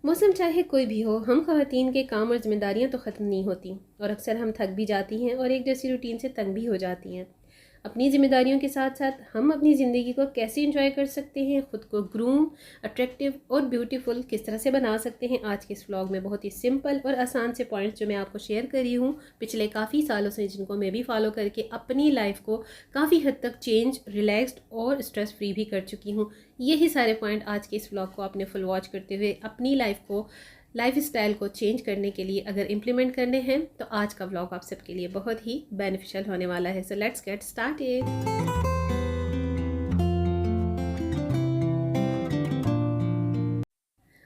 मौसम चाहे कोई भी हो, हम ख़वातीन के काम और ज़िम्मेदारियाँ तो ख़त्म नहीं होती और अक्सर हम थक भी जाती हैं और एक जैसी रूटीन से तंग भी हो जाती हैं। अपनी ज़िम्मेदारियों के साथ साथ हम अपनी ज़िंदगी को कैसे इंजॉय कर सकते हैं, ख़ुद को ग्रूम, अट्रैक्टिव और ब्यूटीफुल किस तरह से बना सकते हैं, आज के इस व्लॉग में बहुत ही सिंपल और आसान से पॉइंट्स जो मैं आपको शेयर कर रही हूँ पिछले काफ़ी सालों से, जिनको मैं भी फॉलो करके अपनी लाइफ को काफ़ी हद तक चेंज, रिलैक्स्ड और स्ट्रेस फ्री भी कर चुकी हूँ। यही सारे पॉइंट आज के इस व्लॉग को आपने फुल वॉच करते हुए अपनी लाइफ स्टाइल को चेंज करने के लिए अगर इम्प्लीमेंट करने हैं तो आज का व्लॉग आप सबके लिए बहुत ही बेनिफिशियल होने वाला है। So let's get started.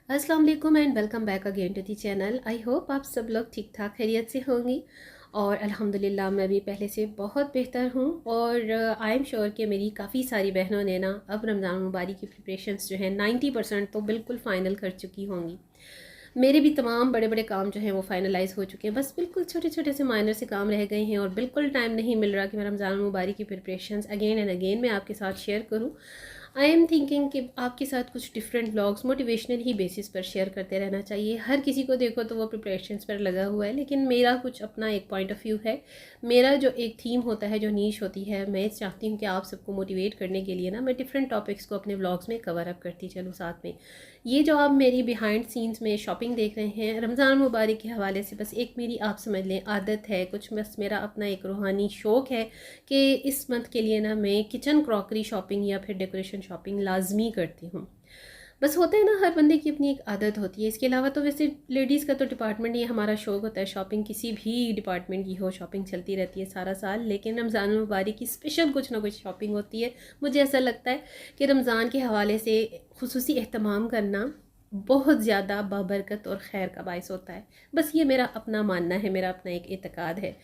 अस्सलाम वालेकुम and welcome back again to the channel. I hope आप सब लोग ठीक ठाक खैरियत से होंगी और अल्हम्दुलिल्लाह मैं भी पहले से बहुत बेहतर हूँ। और आई एम श्योर कि मेरी काफ़ी सारी बहनों ने ना अब रमज़ान मुबारक की प्रिपरेशंस जो है 90% तो बिल्कुल फ़ाइनल कर चुकी होंगी। मेरे भी तमाम बड़े बड़े काम जो हैं वो फाइनलाइज़ हो चुके हैं, बस बिल्कुल छोटे छोटे से माइनर से काम रह गए हैं और बिल्कुल टाइम नहीं मिल रहा कि मैं रमज़ान मुबारक की प्रिपरेशंस अगेन एंड अगेन मैं आपके साथ शेयर करूँ। आई एम थिंकिंग कि आपके साथ कुछ डिफरेंट व्लॉग्स मोटिवेशनल ही बेसिस पर शेयर करते रहना चाहिए। हर किसी को देखो तो वो प्रिपरेशंस पर लगा हुआ है, लेकिन मेरा कुछ अपना एक पॉइंट ऑफ व्यू है। मेरा जो एक थीम होता है, जो नीश होती है, मैं चाहती हूँ कि आप सबको मोटिवेट करने के लिए ना मैं डिफरेंट टॉपिक्स को अपने व्लॉग्स में कवर अप करती चलूँ साथ में। ये जो आप मेरी बिहाइंड सीन्स में शॉपिंग देख रहे हैं रमज़ान मुबारक के हवाले से, बस एक मेरी आप समझ लें आदत है, कुछ बस मेरा अपना एक रूहानी शौक़ है कि इस मंथ के लिए ना मैं किचन क्रॉकरी शॉपिंग या फिर डेकोरेशन शॉपिंग लाजमी करती हूँ। बस होता है ना, हर बंदे की अपनी एक आदत होती है। इसके अलावा तो वैसे लेडीज़ का तो डिपार्टमेंट ही हमारा शौक़ होता है, शॉपिंग किसी भी डिपार्टमेंट की हो शॉपिंग चलती रहती है सारा साल, लेकिन रमज़ान मुबारक की स्पेशल कुछ ना कुछ शॉपिंग होती है। मुझे ऐसा लगता है कि रमज़ान के हवाले से खुसूसी एहतमाम करना बहुत ज़्यादा बाबरकत और खैर का बायस होता है। बस ये मेरा अपना मानना है, मेरा अपना एक एतकाद है।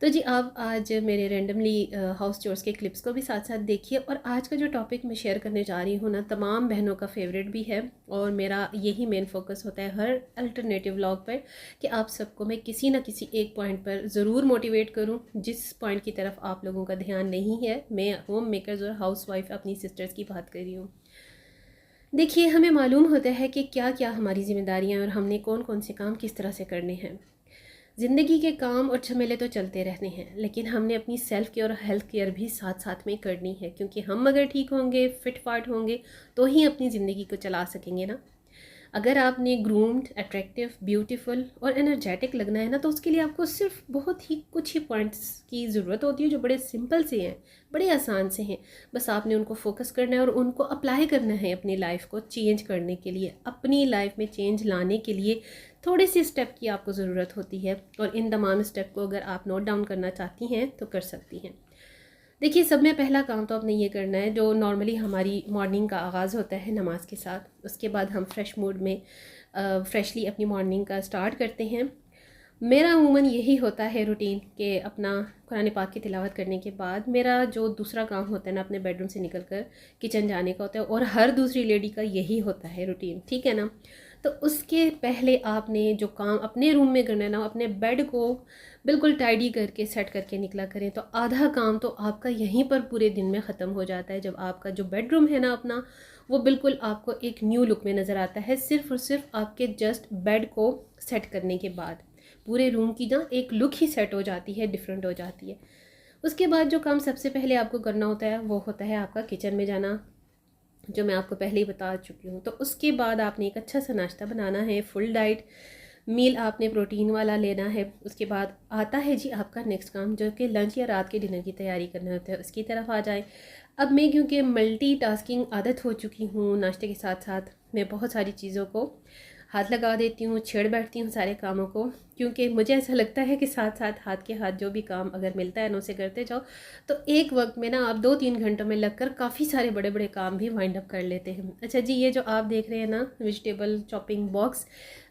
तो जी आप आज मेरे रैंडमली हाउस चोर्स के क्लिप्स को भी साथ साथ देखिए। और आज का जो टॉपिक मैं शेयर करने जा रही हूँ ना, तमाम बहनों का फेवरेट भी है और मेरा यही मेन फोकस होता है हर अल्टरनेटिव व्लॉग पर कि आप सबको मैं किसी ना किसी एक पॉइंट पर ज़रूर मोटिवेट करूँ, जिस पॉइंट की तरफ आप लोगों का ध्यान नहीं है। मैं होम मेकर्स और हाउस वाइफ अपनी सिस्टर्स की बात कर रही हूँ। देखिए, हमें मालूम होता है कि क्या क्या हमारी ज़िम्मेदारियाँ और हमने कौन कौन से काम किस तरह से करने हैं। ज़िंदगी के काम और झमेले तो चलते रहने हैं, लेकिन हमने अपनी सेल्फ़ केयर और हेल्थ केयर भी साथ साथ में करनी है, क्योंकि हम अगर ठीक होंगे, फिट फाट होंगे तो ही अपनी ज़िंदगी को चला सकेंगे ना। अगर आपने ग्रूम्ड, अट्रैक्टिव, ब्यूटीफुल और एनर्जेटिक लगना है ना, तो उसके लिए आपको सिर्फ बहुत ही कुछ ही पॉइंट्स की ज़रूरत होती है, जो बड़े सिंपल से हैं, बड़े आसान से हैं। बस आपने उनको फोकस करना है और उनको अप्लाई करना है अपनी लाइफ को चेंज करने के लिए। अपनी लाइफ में चेंज लाने के लिए थोड़े से स्टेप की आपको ज़रूरत होती है और इन तमाम स्टेप को अगर आप नोट डाउन करना चाहती हैं तो कर सकती हैं। देखिए, सब में पहला काम तो आपने ये करना है, जो नॉर्मली हमारी मॉर्निंग का आगाज़ होता है नमाज के साथ। उसके बाद हम फ्रेश मूड में फ्रेशली अपनी मॉर्निंग का स्टार्ट करते हैं। मेरा अमूमन यही होता है रूटीन कि अपना कुरान पाक की तिलावत करने के बाद मेरा जो दूसरा काम होता है ना, अपने बेडरूम से निकलकर किचन जाने का होता है, और हर दूसरी लेडी का यही होता है रूटीन, ठीक है ना। तो उसके पहले आपने जो काम अपने रूम में करना है ना, अपने बेड को बिल्कुल टाइडी करके सेट करके निकला करें, तो आधा काम तो आपका यहीं पर पूरे दिन में ख़त्म हो जाता है। जब आपका जो बेडरूम है ना अपना, वो बिल्कुल आपको एक न्यू लुक में नज़र आता है, सिर्फ़ और सिर्फ आपके जस्ट बेड को सेट करने के बाद पूरे रूम की ना एक लुक ही सेट हो जाती है, डिफरेंट हो जाती है। उसके बाद जो काम सबसे पहले आपको करना होता है वो होता है आपका किचन में जाना, जो मैं आपको पहले ही बता चुकी हूँ। तो उसके बाद आपने एक अच्छा सा नाश्ता बनाना है, फुल डाइट मील आपने प्रोटीन वाला लेना है। उसके बाद आता है जी आपका नेक्स्ट काम, जो कि लंच या रात के डिनर की तैयारी करना होता है। उसकी तरफ आ जाए। अब मैं क्योंकि मल्टीटास्किंग आदत हो चुकी हूँ, नाश्ते के साथ साथ मैं बहुत सारी चीज़ों को हाथ लगा देती हूँ, छेड़ बैठती हूँ सारे कामों को, क्योंकि मुझे ऐसा लगता है कि साथ साथ हाथ के हाथ जो भी काम अगर मिलता है ना उसे करते जाओ, तो एक वक्त में ना आप 2-3 घंटों में लगकर काफ़ी सारे बड़े बड़े काम भी वाइंड अप कर लेते हैं। अच्छा जी, ये जो आप देख रहे हैं ना वेजिटेबल चॉपिंग बॉक्स,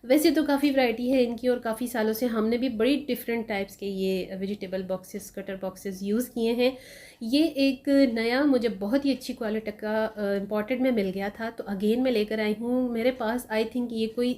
वैसे तो काफ़ी वैरायटी है इनकी और काफ़ी सालों से हमने भी बड़ी डिफरेंट टाइप्स के ये vegetable boxes, cutter boxes use किए हैं। ये एक नया मुझे बहुत ही अच्छी क्वालिटी का इम्पोर्टेड में मिल गया था, तो अगेन मैं लेकर आई हूँ। मेरे पास आई थिंक ये कोई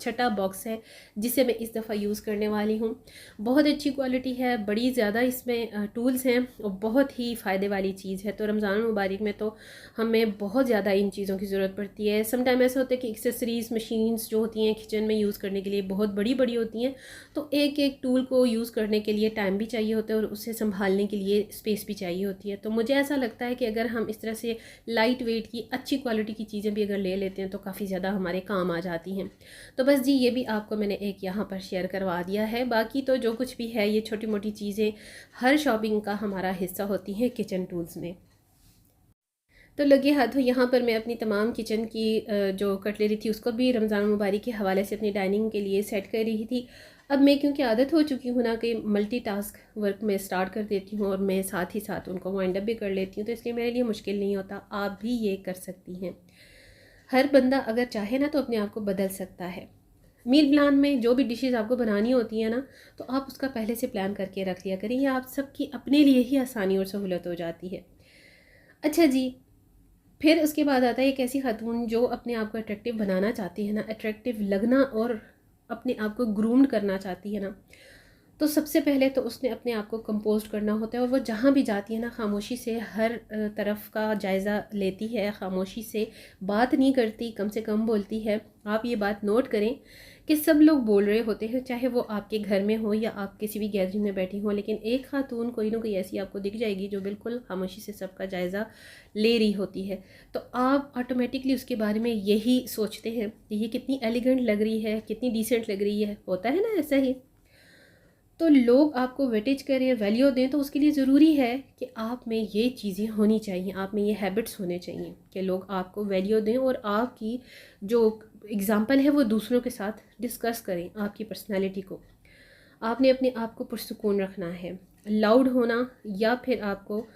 छठा बॉक्स है जिसे मैं इस दफ़ा यूज़ करने वाली हूँ। बहुत अच्छी क्वालिटी है, बड़ी ज़्यादा इसमें टूल्स हैं और बहुत ही फ़ायदे वाली चीज़ है। तो रमज़ान मुबारक में तो हमें बहुत ज़्यादा इन चीज़ों की ज़रूरत पड़ती है। समटाइम ऐसा होता है कि एक्सेसरीज़ मशीन्स जो होती हैं किचन में यूज़ करने के लिए बहुत बड़ी बड़ी होती हैं, तो एक एक टूल को यूज़ करने के लिए टाइम भी चाहिए होता है और उसे संभालने के लिए स्पेस भी चाहिए होती है। तो मुझे ऐसा लगता है कि अगर हम इस तरह से लाइट वेट की अच्छी क्वालिटी की चीज़ें भी अगर ले लेते हैं तो काफ़ी ज़्यादा हमारे काम आ जाती हैं। तो बस जी, ये भी आपको मैंने एक यहाँ पर शेयर करवा दिया है। बाकी तो जो कुछ भी है ये छोटी मोटी चीज़ें हर शॉपिंग का हमारा हिस्सा होती हैं किचन टूल्स में। तो लगे हाथों यहाँ पर मैं अपनी तमाम किचन की जो कटलरी थी उसको भी रमज़ान मुबारक के हवाले से अपनी डाइनिंग के लिए सेट कर रही थी। अब मैं क्योंकि आदत हो चुकी हूँ ना कि मल्टीटास्क वर्क में स्टार्ट कर देती हूँ और मैं साथ ही साथ उनको वाइंड अप भी कर लेती हूँ, तो इसलिए मेरे लिए मुश्किल नहीं होता। आप भी ये कर सकती हैं। हर बंदा अगर चाहे ना तो अपने आप को बदल सकता है। मील प्लान में जो भी डिशेज़ आपको बनानी होती है ना, तो आप उसका पहले से प्लान करके रख लिया करें, या आप सबकी अपने लिए ही आसानी और सहूलत हो जाती है। अच्छा जी, फिर उसके बाद आता है एक ऐसी खातून जो अपने आप को अट्रैक्टिव बनाना चाहती है ना, अट्रैक्टिव लगना और अपने आप को ग्रूम्ड करना चाहती है ना, तो सबसे पहले तो उसने अपने आप को कंपोज करना होता है। और वो जहाँ भी जाती है ना खामोशी से हर तरफ का जायज़ा लेती है, खामोशी से बात नहीं करती, कम से कम बोलती है। आप ये बात नोट करें कि सब लोग बोल रहे होते हैं, चाहे वो आपके घर में हो या आप किसी भी गैदरिंग में बैठी हो, लेकिन एक खातून कोई ना कोई ऐसी आपको दिख जाएगी जो बिल्कुल खामोशी से सबका जायज़ा ले रही होती है। तो आप ऑटोमेटिकली उसके बारे में यही सोचते हैं कि ये कितनी एलिगेंट लग रही है, कितनी डिसेंट लग रही है। होता है ना ऐसा ही। तो लोग आपको वेटेज करें, वैल्यू दें, तो उसके लिए ज़रूरी है कि आप में ये चीज़ें होनी चाहिए, आप में ये हैबिट्स होने चाहिए कि लोग आपको वैल्यू दें और आपकी जो एग्ज़ाम्पल है वो दूसरों के साथ डिस्कस करें आपकी पर्सनैलिटी को। आपने अपने आप को पुरसुकून रखना है। लाउड होना या फिर आपको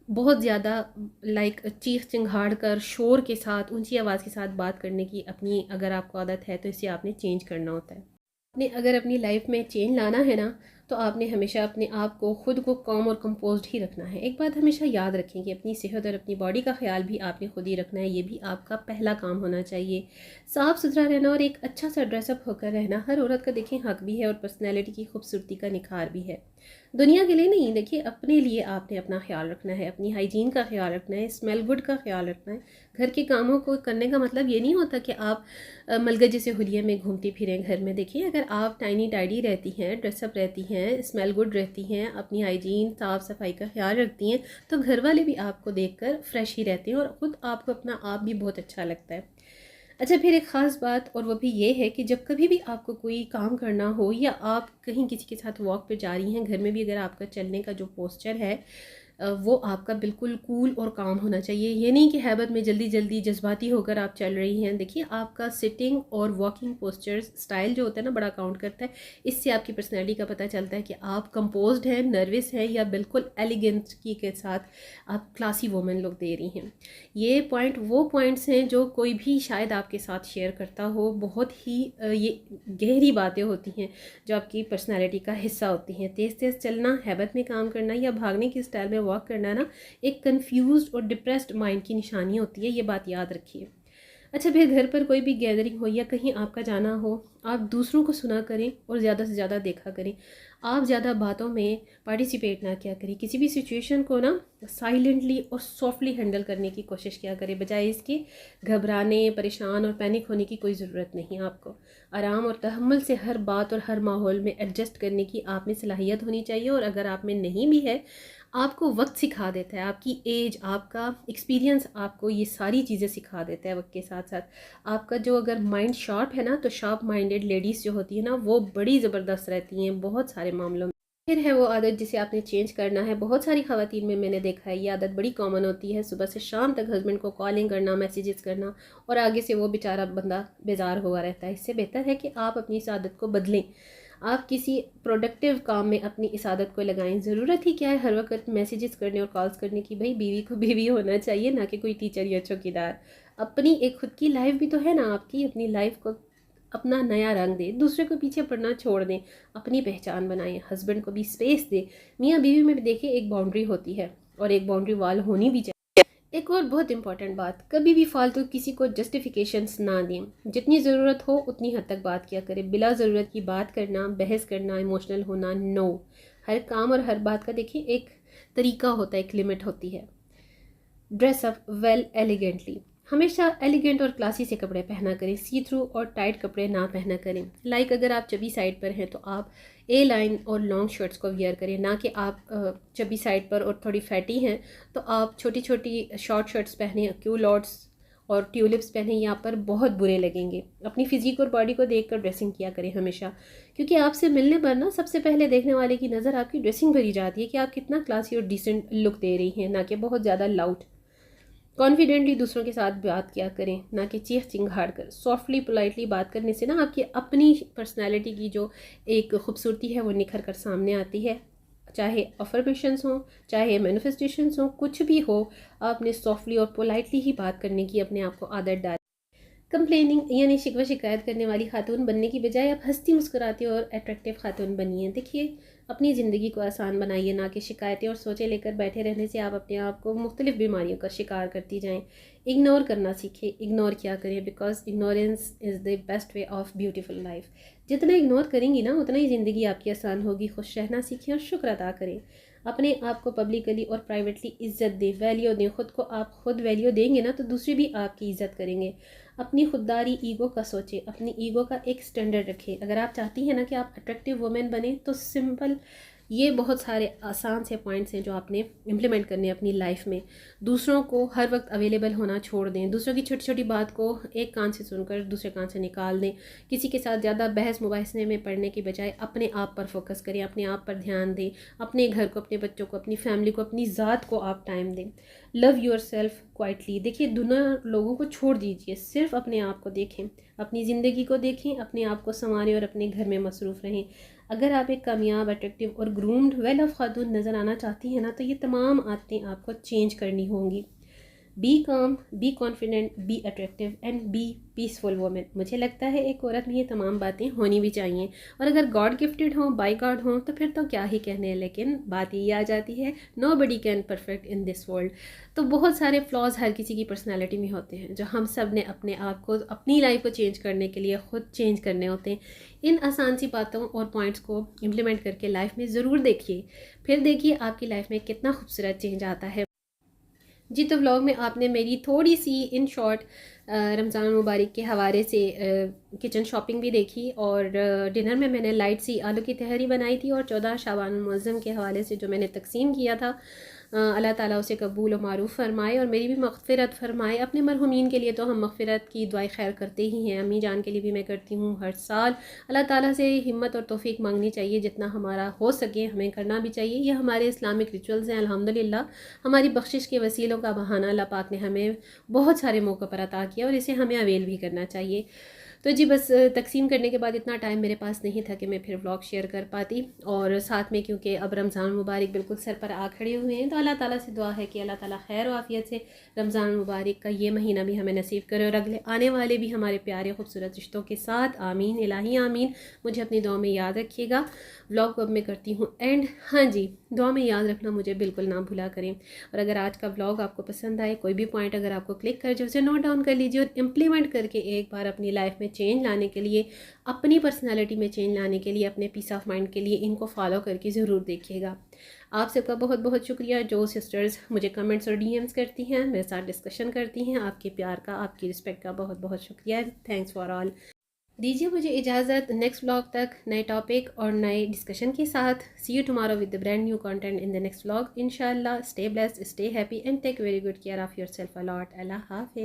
बहुत ज़्यादा लाइक चीख चिंगाड़ कर शोर के साथ ऊंची आवाज़ के साथ बात करने की अपनी अगर आपको आदत है तो इसे आपने चेंज करना होता है। आपने अगर अपनी लाइफ में चेंज लाना है ना, तो आपने हमेशा अपने आप को खुद को काम और कंपोज्ड ही रखना है। एक बात हमेशा याद रखें कि अपनी सेहत और अपनी बॉडी का ख्याल भी आपने खुद ही रखना है। ये भी आपका पहला काम होना चाहिए। साफ़ सुथरा रहना और एक अच्छा सा ड्रेसअप होकर रहना हर औरत का देखें हक भी है और पर्सनैलिटी की खूबसूरती का निखार भी है। दुनिया के लिए नहीं, देखिए अपने लिए आपने अपना ख्याल रखना है, अपनी हाइजीन का ख्याल रखना है, स्मेल गुड का ख्याल रखना है। घर के कामों को करने का मतलब ये नहीं होता कि आप मलगजे से हुलिये में घूमती फिरें घर में। देखिए अगर आप टाइनी टाइडी रहती हैं, ड्रेसअप रहती हैं, स्मेल गुड रहती हैं, अपनी हाइजीन साफ़ सफाई का ख्याल रखती हैं, तो घर वाले भी आपको देखकर फ्रेश ही रहते हैं और ख़ुद आपको अपना आप भी बहुत अच्छा लगता है। अच्छा, फिर एक ख़ास बात और वो भी ये है कि जब कभी भी आपको कोई काम करना हो या आप कहीं किसी के साथ वॉक पे जा रही हैं, घर में भी अगर आपका चलने का जो पोस्चर है वो आपका बिल्कुल कूल और काम होना चाहिए। ये नहीं कि हैबत में जल्दी जल्दी जज्बाती होकर आप चल रही हैं। देखिए आपका सिटिंग और वॉकिंग पोस्चर स्टाइल जो होता है ना बड़ा काउंट करता है। इससे आपकी पर्सनैलिटी का पता चलता है कि आप कंपोज्ड हैं, नर्वस हैं या बिल्कुल एलिगेंस की के साथ आप क्लासी वुमेन लोग दे रही हैं। ये पॉइंट वो पॉइंट्स हैं जो कोई भी शायद आपके साथ शेयर करता हो। बहुत ही ये गहरी बातें होती हैं जो आपकी पर्सनैलिटी का हिस्सा होती हैं। तेज़ तेज़ चलना, हैबत में काम करना या भागने की स्टाइल में वॉक करना ना एक कंफ्यूज्ड और डिप्रेस्ड माइंड की निशानी होती है। ये बात याद रखिए। अच्छा, फिर घर पर कोई भी गैदरिंग हो या कहीं आपका जाना हो, आप दूसरों को सुना करें और ज़्यादा से ज़्यादा देखा करें। आप ज़्यादा बातों में पार्टिसिपेट ना किया करें। किसी भी सिचुएशन को ना साइलेंटली और सॉफ्टली हैंडल करने की कोशिश किया करें, बजाय इसके घबराने, परेशान और पैनिक होने की कोई ज़रूरत नहीं। आपको आराम और तहम्मुल से हर बात और हर माहौल में एडजस्ट करने की आप में सलाहियत होनी चाहिए। और अगर आप में नहीं भी है, आपको वक्त सिखा देता है, आपकी एज, आपका एक्सपीरियंस आपको ये सारी चीज़ें सिखा देता है। वक्त के साथ साथ आपका जो अगर माइंड शार्प है ना, तो शार्प माइंडेड लेडीज़ जो होती है ना वो बड़ी ज़बरदस्त रहती हैं बहुत सारे मामलों में। फिर है वो आदत जिसे आपने चेंज करना है। बहुत सारी ख़वातीन में मैंने देखा है ये आदत बड़ी कॉमन होती है, सुबह से शाम तक हस्बैंड को कॉलिंग करना, मैसेजेस करना, और आगे से वो बेचारा बंदा बेजार हुआ रहता है। इससे बेहतर है कि आप अपनी इस आदत को बदलें। आप किसी प्रोडक्टिव काम में अपनी इस आदत को लगाएं। ज़रूरत ही क्या है हर वक्त मैसेजेस करने और कॉल्स करने की। भाई बीवी को बीवी होना चाहिए, ना कि कोई टीचर या चौकीदार। अपनी एक खुद की लाइफ भी तो है ना आपकी। अपनी लाइफ को अपना नया रंग दें, दूसरे को पीछे पड़ना छोड़ दें, अपनी पहचान बनाएं, हस्बैंड को भी स्पेस दें। मियाँ बीवी में भी देखिए एक बाउंड्री होती है। और एक बाउंड्री वाल होनी भी चाहिए। एक और बहुत इंपॉर्टेंट बात, कभी भी फालतू किसी को जस्टिफिकेशंस ना दें। जितनी ज़रूरत हो उतनी हद तक बात किया करें। बिला ज़रूरत की बात करना, बहस करना, इमोशनल होना, नो। हर काम और हर बात का देखिए एक तरीका होता है, एक लिमिट होती है। ड्रेस अप वेल एलिगेंटली, हमेशा एलिगेंट और क्लासी से कपड़े पहना करें। सी थ्रू और टाइट कपड़े ना पहना करें। अगर आप चबी साइड पर हैं तो आप ए लाइन और लॉन्ग शर्ट्स को वियर करें, ना कि आप चबी साइड पर और थोड़ी फैटी हैं तो आप छोटी छोटी शॉर्ट शर्ट्स पहने, क्यूलॉट्स और ट्यूलिप्स पहने, यहाँ पर बहुत बुरे लगेंगे। अपनी फिजिक और बॉडी को देखकर ड्रेसिंग किया करें हमेशा, क्योंकि आपसे मिलने पर ना सबसे पहले देखने वाले की नज़र आपकी ड्रेसिंग पर ही जाती है कि आप कितना क्लासी और डिसेंट लुक दे रही हैं, ना कि बहुत ज़्यादा लाउड। कॉन्फिडेंटली दूसरों के साथ बात किया करें, ना कि चीख चिंगाड़ कर। सॉफ्टली पोलाइटली बात करने से ना आपकी अपनी पर्सनैलिटी की जो एक खूबसूरती है वो निखर कर सामने आती है। चाहे अफर्मेशंस हों, चाहे मैनिफेस्टेशंस हों, कुछ भी हो, आपने सॉफ्टली और पोलाइटली ही बात करने की अपने आप को आदत डाली। कंप्लेनिंग यानी शिकवा शिकायत करने वाली खातून बनने की बजाय आप हंसती मुस्कुराती और अट्रैक्टिव खातून बनिए। देखिए, अपनी ज़िंदगी को आसान बनाइए, ना कि शिकायतें और सोचे लेकर बैठे रहने से आप अपने आप को मुख्तलिफ बीमारियों का शिकार करती जाएं। इग्नोर करना सीखें, इग्नोर क्या करें, because ignorance is the best way of beautiful life. जितना इग्नोर करेंगी ना उतना ही ज़िंदगी आपकी आसान होगी। खुश रहना सीखें और शुक्र अदा करें। अपने आप को पब्लिकली और प्राइवेटली इज़्ज़त दें, वैल्यू दें। ख़ुद को आप खुद वैल्यू देंगे ना तो दूसरे भी आपकी इज़्ज़त करेंगे। अपनी खुददारी ईगो का सोचें, अपनी ईगो का एक स्टैंडर्ड रखें। अगर आप चाहती हैं ना कि आप अट्रैक्टिव वुमेन बने तो सिंपल ये बहुत सारे आसान से पॉइंट्स हैं जो आपने इम्प्लीमेंट करने हैं अपनी लाइफ में। दूसरों को हर वक्त अवेलेबल होना छोड़ दें। दूसरों की छोटी छोटी बात को एक कान से सुनकर दूसरे कान से निकाल दें। किसी के साथ ज़्यादा बहस मुबाहसने में पड़ने की बजाय अपने आप पर फोकस करें, अपने आप पर ध्यान दें। अपने घर को, अपने बच्चों को, अपनी फैमिली को, अपनी ज़ात को आप टाइम दें। Love your self quietly. देखिए, दुनिया लोगों को छोड़ दीजिए, सिर्फ अपने आप को देखें, अपनी ज़िंदगी को देखें, अपने आप को संवारें और अपने घर में मसरूफ़ रहें। अगर आप एक कामयाब, अट्रैक्टिव और ग्रूम्ड वेल ऑफ खातून नज़र आना चाहती हैं ना तो ये तमाम आदतें आपको चेंज करनी होंगी। बी काम, be confident, be attractive and be peaceful women. मुझे लगता है एक औरत में ये तमाम बातें होनी भी चाहिए। और अगर गॉड गिफ्टेड हो, बाई गॉड हो, तो फिर तो क्या ही कहने। लेकिन बात ये आ जाती है, nobody can perfect in this world. तो बहुत सारे फ्लॉज हर किसी की पर्सनैलिटी में होते हैं जो हम सब ने अपने आप को, अपनी लाइफ को चेंज करने के लिए खुद चेंज करने होते हैं। इन आसान सी बातों और पॉइंट्स को इम्प्लीमेंट करके लाइफ में ज़रूर देखिए, फिर देखिए आपकी लाइफ में कितना खूबसूरत चेंज आता है। जी, तो व्लॉग में आपने मेरी थोड़ी सी इन शॉर्ट रमज़ान मुबारक के हवाले से किचन शॉपिंग भी देखी, और डिनर में मैंने लाइट सी आलू की तहरी बनाई थी, और 14 शाबान मुअज़्ज़म के हवाले से जो मैंने तकसीम किया था, अल्लाह ताला उसे कबूल और मारूफ़ फ़रमाए और मेरी भी मग़फ़िरत फ़रमाए। अपने मरहूमीन के लिए तो हम मग़फ़िरत की दुआएं खैर करते ही हैं, अम्मी जान के लिए भी मैं करती हूँ हर साल। अल्लाह ताला से हिम्मत और तौफ़ीक मांगनी चाहिए, जितना हमारा हो सके हमें करना भी चाहिए। ये हमारे इस्लामिक रिचुअल्स हैं। अल्हम्दुलिल्लाह हमारी बख्शिश के वसीलों का बहाना अल्लाह पाक ने हमें बहुत सारे मौक़ों पर अता किया और इसे हमें अवेल भी करना चाहिए। तो जी, बस तकसीम करने के बाद इतना टाइम मेरे पास नहीं था कि मैं फिर व्लॉग शेयर कर पाती। और साथ में क्योंकि अब रमज़ान मुबारक बिल्कुल सर पर आ खड़े हुए हैं, तो अल्लाह ताला से दुआ है कि अल्लाह ताला खैर और आफ़ियत से रमज़ान मुबारक का ये महीना भी हमें नसीब करे और अगले आने वाले भी हमारे प्यारे खूबसूरत रिश्तों के साथ। आमीन इलाही आमीन। मुझे अपनी दुआ में याद रखिएगा। व्लॉग को अब मैं करती हूँ एंड। हाँ जी, दुआ में याद रखना मुझे बिल्कुल ना भूला करें। और अगर आज का व्लॉग आपको पसंद आए, कोई भी पॉइंट अगर आपको क्लिक कर जाए, उसे नोट डाउन कर लीजिए और इम्प्लीमेंट करके एक बार अपनी लाइफ में चेंज लाने के लिए, अपनी पर्सनालिटी में चेंज लाने के लिए, अपने पीस ऑफ माइंड के लिए इनको फॉलो करके ज़रूर देखिएगा। आप सबका बहुत बहुत शुक्रिया जो सिस्टर्स मुझे कमेंट्स और डीएम्स करती हैं, मेरे साथ डिस्कशन करती हैं। आपके प्यार का, आपकी रिस्पेक्ट का बहुत बहुत शुक्रिया। Thanks for all. दीजिए मुझे इजाज़त नेक्स्ट व्लॉग तक नए टॉपिक और नए डिस्कशन के साथ। See you tomorrow with the brand new content in the next vlog इंशाल्लाह। Stay blessed, stay happy and take very good care of yourself a lot. अल्लाह हाफ़िज़।